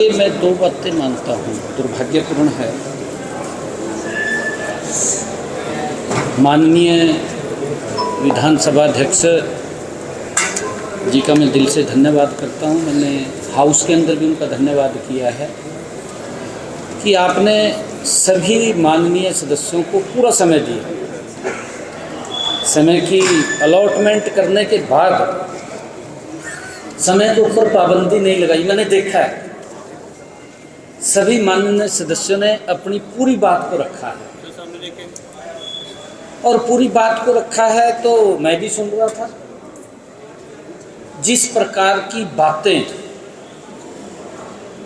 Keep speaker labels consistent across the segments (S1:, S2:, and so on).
S1: मैं दो बातें मानता हूँ। दुर्भाग्यपूर्ण है, माननीय विधानसभा अध्यक्ष जी का मैं दिल से धन्यवाद करता हूँ। मैंने हाउस के अंदर भी उनका धन्यवाद किया है कि आपने सभी माननीय सदस्यों को पूरा समय दिया। समय की अलॉटमेंट करने के बाद समय के ऊपर पाबंदी नहीं लगाई। मैंने देखा है सभी माननीय सदस्यों ने अपनी पूरी बात को रखा है और पूरी बात को रखा है तो मैं भी सुन रहा था। जिस प्रकार की बातें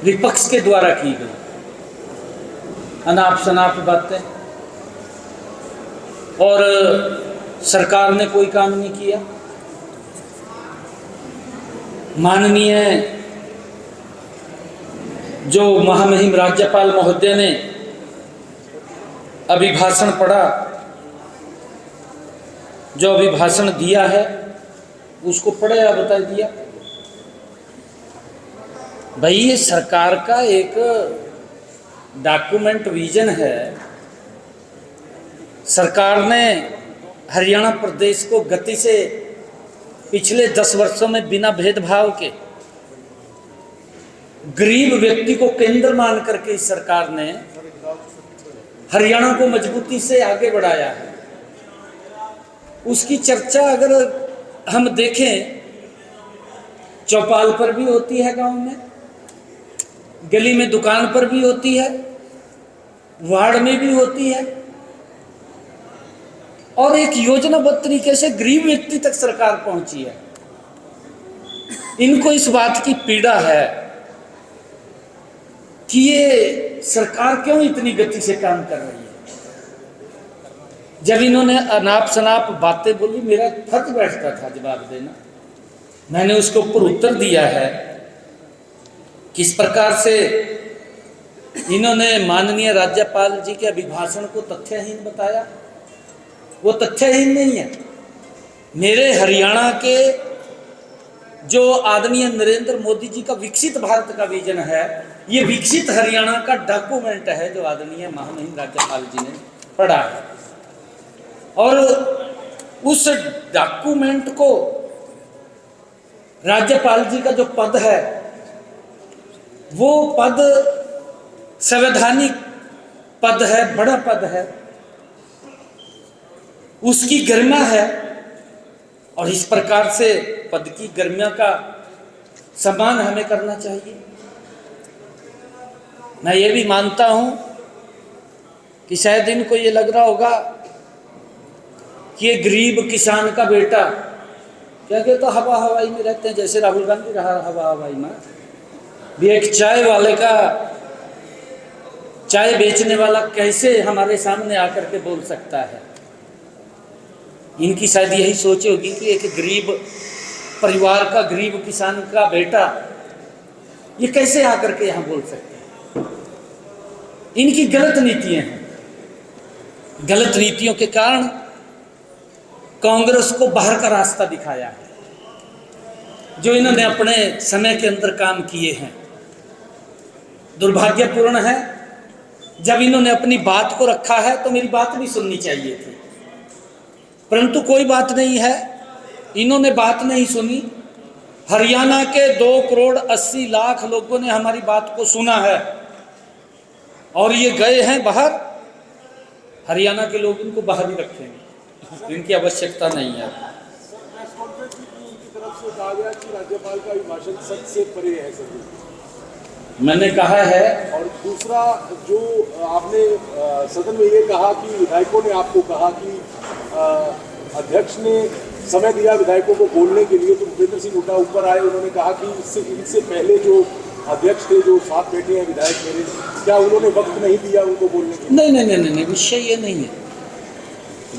S1: विपक्ष के द्वारा की गई, अनाप शनाप बातें, और सरकार ने कोई काम नहीं किया। माननीय जो महामहिम राज्यपाल महोदय ने अभिभाषण पढ़ा, जो अभिभाषण दिया है उसको पढ़े या बता दिया। भाई ये सरकार का एक डॉक्यूमेंट विजन है। सरकार ने हरियाणा प्रदेश को गति से पिछले 10 वर्षों में बिना भेदभाव के गरीब व्यक्ति को केंद्र मान करके इस सरकार ने हरियाणा को मजबूती से आगे बढ़ाया है। उसकी चर्चा अगर हम देखें, चौपाल पर भी होती है, गांव में, गली में, दुकान पर भी होती है, वार्ड में भी होती है, और एक योजनाबद्ध तरीके से गरीब व्यक्ति तक सरकार पहुंची है। इनको इस बात की पीड़ा है कि ये सरकार क्यों इतनी गति से काम कर रही है। जब इन्होंने अनाप शनाप बातें बोली, मेरा फर्ज बैठता था जवाब देना। मैंने उसके ऊपर उत्तर दिया है। किस प्रकार से इन्होंने माननीय राज्यपाल जी के अभिभाषण को तथ्यहीन बताया, वो तथ्यहीन नहीं है। मेरे हरियाणा के जो आदरणीय नरेंद्र मोदी जी का विकसित भारत का विजन है, ये विकसित हरियाणा का डॉक्यूमेंट है जो आदरणीय महामहिम राज्यपाल जी ने पढ़ा है। और उस डॉक्यूमेंट को राज्यपाल जी का जो पद है, वो पद संवैधानिक पद है, बड़ा पद है, उसकी गरिमा है, और इस प्रकार से पद की गरिमा का सम्मान हमें करना चाहिए। मैं ये भी मानता हूं कि शायद इनको ये लग रहा होगा कि ये गरीब किसान का बेटा, क्या कहते, हवा हवाई में रहते हैं, जैसे राहुल गांधी रहा हवा हवाई में, भी एक चाय वाले का, चाय बेचने वाला कैसे हमारे सामने आकर के बोल सकता है। इनकी शायद यही सोच होगी कि एक गरीब परिवार का, गरीब किसान का बेटा ये कैसे आकर के यहाँ बोल सकता है। इनकी गलत नीतियां हैं। गलत नीतियों के कारण कांग्रेस को बाहर का रास्ता दिखाया है। जो इन्होंने अपने समय के अंदर काम किए हैं, दुर्भाग्यपूर्ण है। जब इन्होंने अपनी बात को रखा है तो मेरी बात भी सुननी चाहिए थी, परंतु कोई बात नहीं है, इन्होंने बात नहीं सुनी। हरियाणा के 2,80,00,000 लोगों ने हमारी बात को सुना है और ये गए हैं बाहर। हरियाणा के लोग इनको बाहर ही रखेंगे, इनकी आवश्यकता नहीं है।
S2: राज्यपाल का भाषण सच से परे है सर,
S1: मैंने कहा है।
S2: और दूसरा, जो आपने सदन में ये कहा कि विधायकों ने आपको कहा कि अध्यक्ष ने समय दिया विधायकों को बोलने के लिए, तो भूपेंद्र सिंह हुड्डा ऊपर आए, उन्होंने कहा कि इनसे पहले जो अध्यक्ष थे, जो साथ बैठे हैं विधायक मेरे, क्या उन्होंने वक्त नहीं दिया उनको बोलने के लिए?
S1: नहीं नहीं नहीं नहीं, विषय ये नहीं है,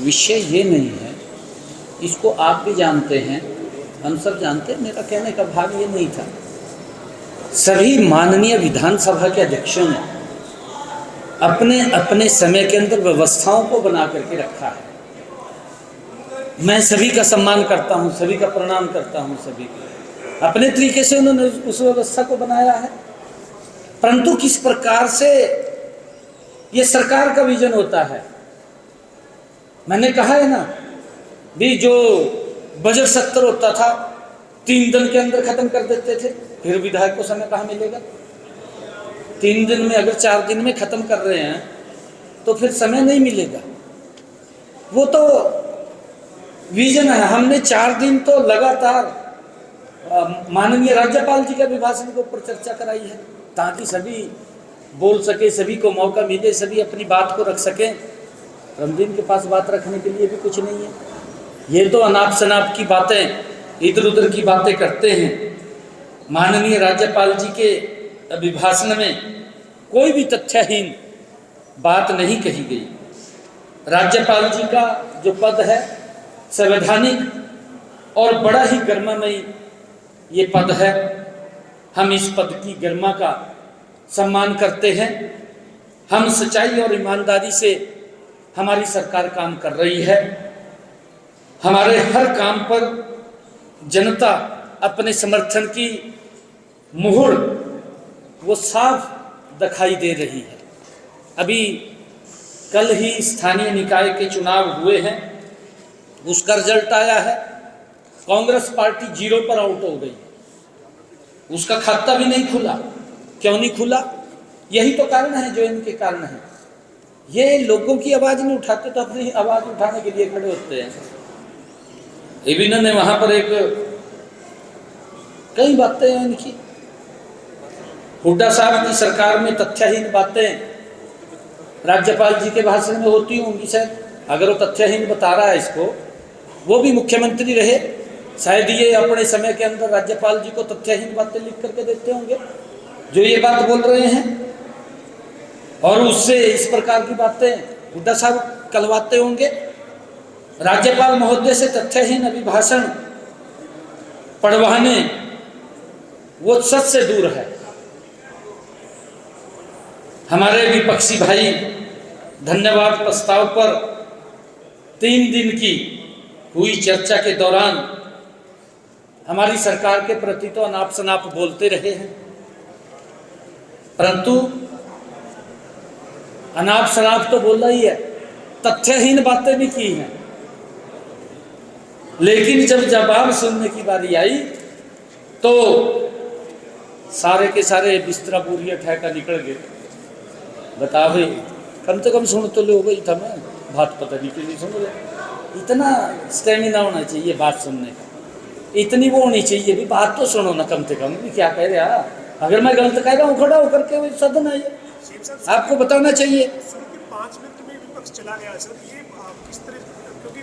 S1: विषय ये नहीं है। इसको आप भी जानते हैं, हम सब जानते हैं। मेरा कहने का भाव ये नहीं था। सभी माननीय विधानसभा के अध्यक्षों ने अपने अपने समय के अंदर व्यवस्थाओं को बना करके रखा है। मैं सभी का सम्मान करता हूं, सभी का प्रणाम करता हूं। सभी को अपने तरीके से उन्होंने उस व्यवस्था को बनाया है। परंतु किस प्रकार से ये सरकार का विजन होता है। मैंने कहा है ना भी, जो बजट सत्र होता था 3 दिन के अंदर खत्म कर देते थे, फिर विधायक को समय कहाँ मिलेगा। 3 दिन में अगर 4 दिन में खत्म कर रहे हैं तो फिर समय नहीं मिलेगा। वो तो विजन है। हमने 4 दिन तो लगातार माननीय राज्यपाल जी के अभिभाषण के ऊपर चर्चा कराई है, ताकि सभी बोल सके, सभी को मौका मिले, सभी अपनी बात को रख सकें। रमदीन के पास बात रखने के लिए भी कुछ नहीं है। ये तो अनाप शनाप की बातें, इधर उधर की बातें करते हैं। माननीय राज्यपाल जी के अभिभाषण में कोई भी तथ्यहीन बात नहीं कही गई। राज्यपाल जी का जो पद है संवैधानिक और बड़ा ही गरिमामयी ये पद है। हम इस पद की गरिमा का सम्मान करते हैं। हम सच्चाई और ईमानदारी से हमारी सरकार काम कर रही है। हमारे हर काम पर जनता अपने समर्थन की मुहर वो साफ दिखाई दे रही है। अभी कल ही स्थानीय निकाय के चुनाव हुए हैं, उसका रिजल्ट आया है। कांग्रेस पार्टी 0 पर आउट हो गई, उसका खाता भी नहीं खुला। क्यों नहीं खुला? यही तो कारण है जो इनके कारण है। ये लोगों की आवाज नहीं उठाते तो अपनी आवाज उठाने के लिए खड़े होते हैं। इन्होंने वहां पर कई बातें हैं इनकी। हुड्डा साहब की सरकार में तथ्यहीन बातें राज्यपाल जी के भाषण में होती होंगी शायद। अगर वो तथ्यहीन बता रहा है इसको, वो भी मुख्यमंत्री रहे, शायद ये अपने समय के अंदर राज्यपाल जी को तथ्यहीन बातें लिख करके देते होंगे जो ये बात बोल रहे हैं, और उससे इस प्रकार की बातें हुड्डा साहब कलवाते होंगे। राज्यपाल महोदय से तथ्यहीन अभिभाषण पढ़वाने वो सच से दूर है। हमारे विपक्षी भाई धन्यवाद प्रस्ताव पर 3 दिन की हुई चर्चा के दौरान हमारी सरकार के प्रति तो अनाप शनाप बोलते रहे हैं, परंतु अनाप शनाप तो बोला ही है, तथ्यहीन बातें भी की हैं। लेकिन जब जवाब सुनने की बारी आई तो सारे के सारे बिस्तरा पूरी ठहका निकल गए। बता भाई, कम से कम सुन तो लो भाई, था मैं बात पता नहीं क्यों नहीं सुन रहे। इतना स्टेमिना होना चाहिए बात सुनने का, इतनी वो होनी चाहिए भी, बात तो सुनो ना कम से कम भी क्या कह रहा। अगर मैं गलत कह रहा हूँ खड़ा होकर के वही सदन है, आपको बताना चाहिए।
S3: 5 मिनट में विपक्ष चला गया सर, ये किस तरह, क्योंकि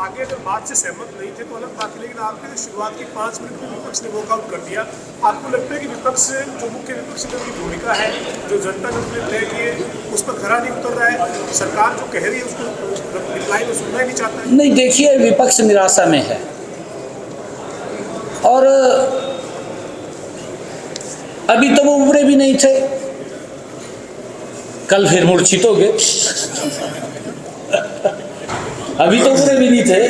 S3: आगे अगर बात से सहमत नहीं थे तो अलग बात है, लेकिन आपने शुरुआत के 5 मिनट में विपक्ष ने वॉकआउट कर दिया। आपको लगता है कि विपक्ष जो मुख्य विपक्षी दल की भूमिका है, जो जनता ने उसने तय की है, उस पर खरा नहीं उतर रहा है? सरकार जो कह रही है उसको रिप्लाई में सुनना ही नहीं चाहता है।
S1: नहीं, देखिए विपक्ष निराशा में है और अभी तो वो उभरे भी नहीं थे, कल फिर मूर्छित हो गए। अभी तो उभरे भी नहीं थे,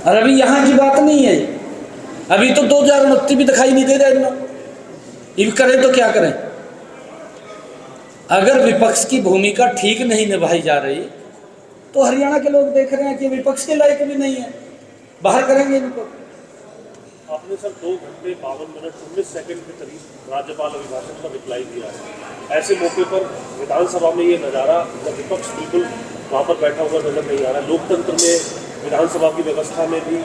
S1: और अभी यहाँ की बात नहीं है। अभी तो 2029 भी दिखाई नहीं दे रहा इन लोग। इब करें तो क्या करें? अगर विपक्ष की भूमिका ठीक नहीं निभाई जा रही तो हरियाणा के लोग देख रहे हैं कि विपक्ष के लायक भी नहीं है, बाहर करेंगे इनको।
S4: आपने सर 2 घंटे 52 मिनट 19 सेकंड के करीब राज्यपाल अभिभाषण का रिप्लाई दिया है। ऐसे मौके पर विधानसभा में ये नज़ारा, जब विपक्ष बिल्कुल वहाँ पर बैठा हुआ नजर नहीं आ रहा, लोकतंत्र में विधानसभा की व्यवस्था में भी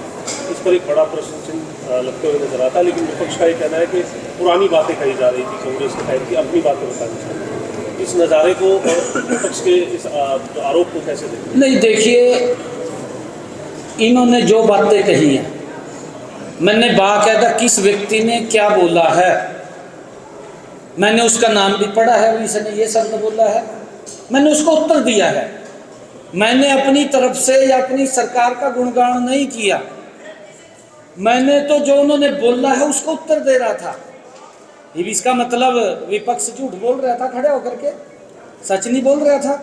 S4: इस पर एक बड़ा प्रश्न चिन्ह लगते हुए नजर आता है। लेकिन विपक्ष का ये कहना है कि पुरानी बातें कही जा रही थी कांग्रेस के टाइम की, अपनी बातें बतानी चाहिए। इस नज़ारे को और विपक्ष के इस आरोप को कैसे देखते?
S1: नहीं, देखिए इन्होंने जो बातें कही हैं, मैंने बाकायदा किस व्यक्ति ने क्या बोला है, मैंने उसका नाम भी पढ़ा है, इसने ये शब्द बोला है, मैंने उसको उत्तर दिया है। मैंने अपनी तरफ से या अपनी सरकार का गुणगान नहीं किया, मैंने तो जो उन्होंने बोला है उसको उत्तर दे रहा था। ये भी इसका मतलब विपक्ष झूठ बोल रहा था खड़े होकर के, सच नहीं बोल रहा था।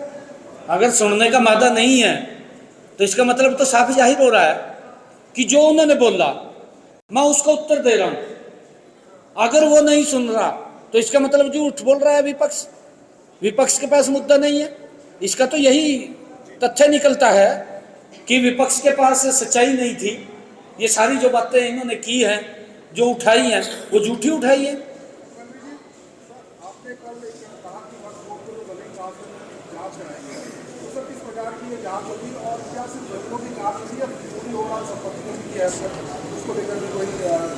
S1: अगर सुनने का मादा नहीं है तो इसका मतलब तो साफ जाहिर हो रहा है कि जो उन्होंने बोला मैं उसका उत्तर दे रहा हूं। अगर वो नहीं सुन रहा तो इसका मतलब झूठ बोल रहा है विपक्ष। विपक्ष के पास मुद्दा नहीं है। इसका तो यही तथ्य निकलता है कि विपक्ष के पास सच्चाई नहीं थी। ये सारी जो बातें इन्होंने की हैं, जो उठाई हैं, वो झूठी उठाई है।
S2: आपने कल कहा कि वक्फ बोर्ड को भले ही जांच कराएंगे, तो सर किस प्रकार की ये जांच होगी और क्या सिर्फ जमीनों की जांच होगी या पूरी ओवरऑल संपत्ति की है उसको लेकर भी कोई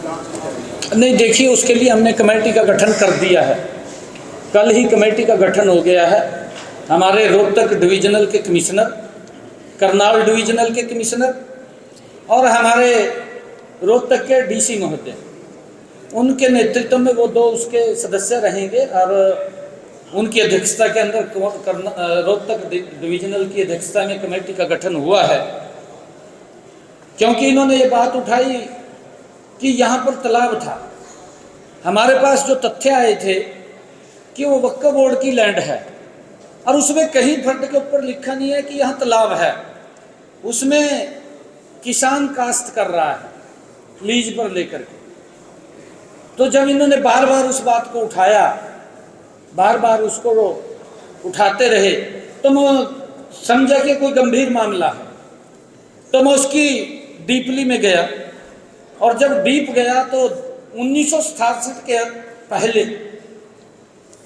S2: जांच की जाएगी?
S1: नहीं, देखिए, उसके लिए हमने कमेटी का गठन कर दिया है। कल ही कमेटी का गठन हो गया है। हमारे रोहतक डिवीजनल के कमिश्नर, करनाल डिवीजनल के कमिश्नर और हमारे रोहतक के डीसी महोदय, उनके नेतृत्व में वो 2 उसके सदस्य रहेंगे और उनकी अध्यक्षता के अंदर रोहतक डिवीजनल की अध्यक्षता में कमेटी का गठन हुआ है। क्योंकि इन्होंने ये बात उठाई कि यहाँ पर तालाब था। हमारे पास जो तथ्य आए थे कि वो वक्फ बोर्ड की लैंड है और उसमें कहीं फर्द के ऊपर लिखा नहीं है कि यहाँ तालाब है। उसमें किसान काश्त कर रहा है लीज पर लेकर के। तो जब इन्होंने बार बार उस बात को उठाया, बार बार उसको उठाते रहे, तो मैं समझा कि कोई गंभीर मामला है। तो मैं उसकी डीपली में गया और जब डीप गया तो 1967 के पहले,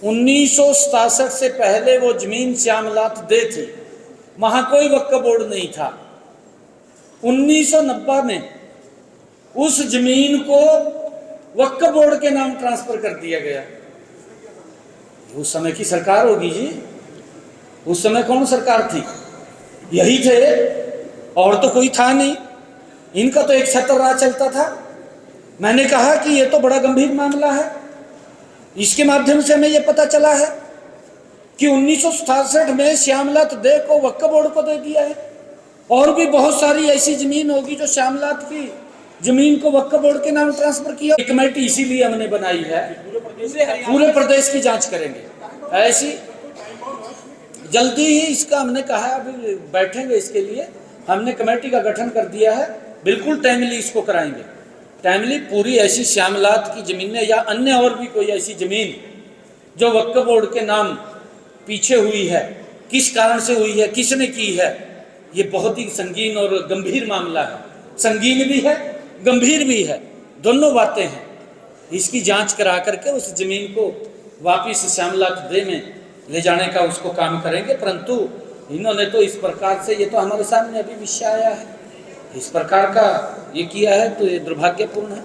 S1: 1967 से पहले वो जमीन श्यामलात दे थी, वहाँ कोई वक्फ बोर्ड नहीं था। 1990 में उस जमीन को वक्फ बोर्ड के नाम ट्रांसफर कर दिया गया। उस समय की सरकार होगी जी। उस समय कौन सरकार थी? यही थे, और तो कोई था नहीं। इनका तो एक छत्र राज चलता था। मैंने कहा कि ये तो बड़ा गंभीर मामला है। इसके माध्यम से हमें ये पता चला है कि 1967 में श्यामलात दे को वक्फ बोर्ड को दे दिया है। और भी बहुत सारी ऐसी जमीन होगी जो श्यामलात की जमीन को वक्फ बोर्ड के नाम ट्रांसफर किया। कमेटी इसीलिए हमने बनाई है, पूरे प्रदेश की जांच करेंगे। ऐसी जल्दी ही इसका हमने कहा, अभी बैठेंगे इसके लिए। हमने कमेटी का गठन कर दिया है, बिल्कुल टाइमली इसको कराएंगे। टाइमली पूरी ऐसी श्यामलात की जमीनें या अन्य और भी कोई ऐसी जमीन जो वक्फ बोर्ड के नाम पीछे हुई है, किस कारण से हुई है, किसने की है, ये बहुत ही संगीन और गंभीर मामला है। संगीन भी है, गंभीर भी है, दोनों बातें हैं। इसकी जांच करा करके उस जमीन को वापिस श्यामलात दे में ले जाने का उसको काम करेंगे। परंतु इन्होंने तो इस प्रकार से, ये तो हमारे सामने अभी विषय आया है, इस प्रकार का ये किया है, तो ये दुर्भाग्यपूर्ण है।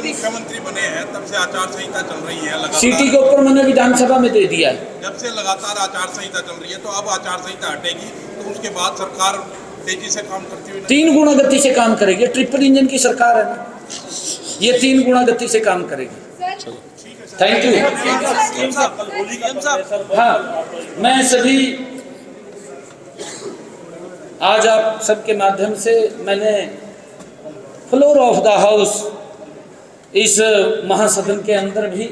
S5: मुख्यमंत्री बने हैं तब से आचार संहिता चल रही है लगातार।
S1: सीटी के ऊपर मैंने विधानसभा में दे दिया है।
S5: जब से लगातार आचार संहिता चल रही है, तो अब आचार संहिता हटेगी तो उसके बाद सरकार तेजी से काम करती हुई
S1: 3 गुना गति से काम करेगी। ट्रिपल इंजन की सरकार है ना, ये 3 गुना गति से काम करेगी। Thank you. हाँ, मैं सभी आज आप सबके माध्यम से मैंने फ्लोर ऑफ द हाउस इस महासदन के अंदर भी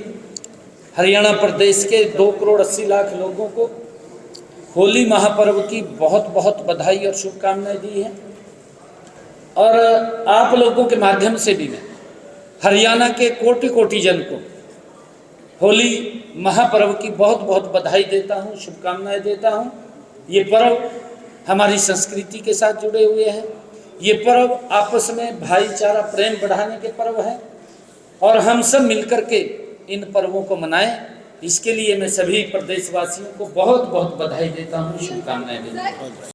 S1: हरियाणा प्रदेश के 2 करोड़ 80 लाख लोगों को होली महापर्व की बहुत बहुत बधाई और शुभकामनाएं दी हैं। और आप लोगों के माध्यम से भी मैं हरियाणा के कोटि कोटि जन को होली महापर्व की बहुत बहुत बधाई देता हूँ, शुभकामनाएं देता हूँ। ये पर्व हमारी संस्कृति के साथ जुड़े हुए हैं। ये पर्व आपस में भाईचारा प्रेम बढ़ाने के पर्व हैं और हम सब मिलकर के इन पर्वों को मनाएं। इसके लिए मैं सभी प्रदेशवासियों को बहुत बहुत बधाई देता हूँ, शुभकामनाएं देता हूँ।